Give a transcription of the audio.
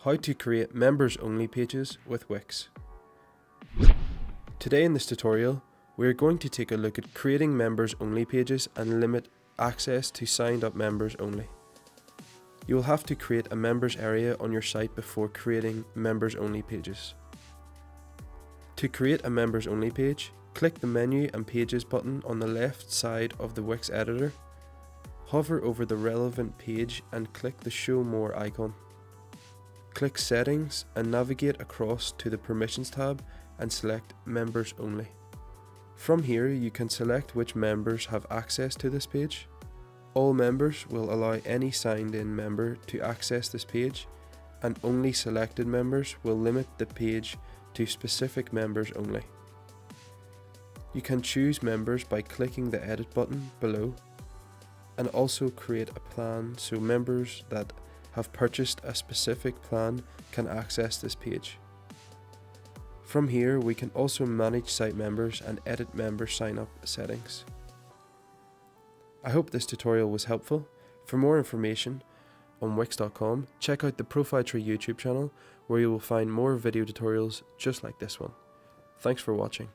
how to create members only pages with WIX. Today in this tutorial, we are going to take a look at creating members only pages and limit access to signed up members only. You will have to create a members area on your site before creating members only pages. To create a members only page, click the menu and pages button on the left side of the WIX editor. Hover over the relevant page and click the show more icon. Click settings and navigate across to the permissions tab and select members only. From here you can select which members have access to this page. All members will allow any signed in member to access this page, and only selected members will limit the page to specific members only. You can choose members by clicking the edit button below, and also create a plan so members that have purchased a specific plan can access this page. From here we can also manage site members and edit member sign up settings. I hope this tutorial was helpful. For more information on Wix.com, check out the ProfileTree YouTube channel where you will find more video tutorials just like this one. Thanks for watching.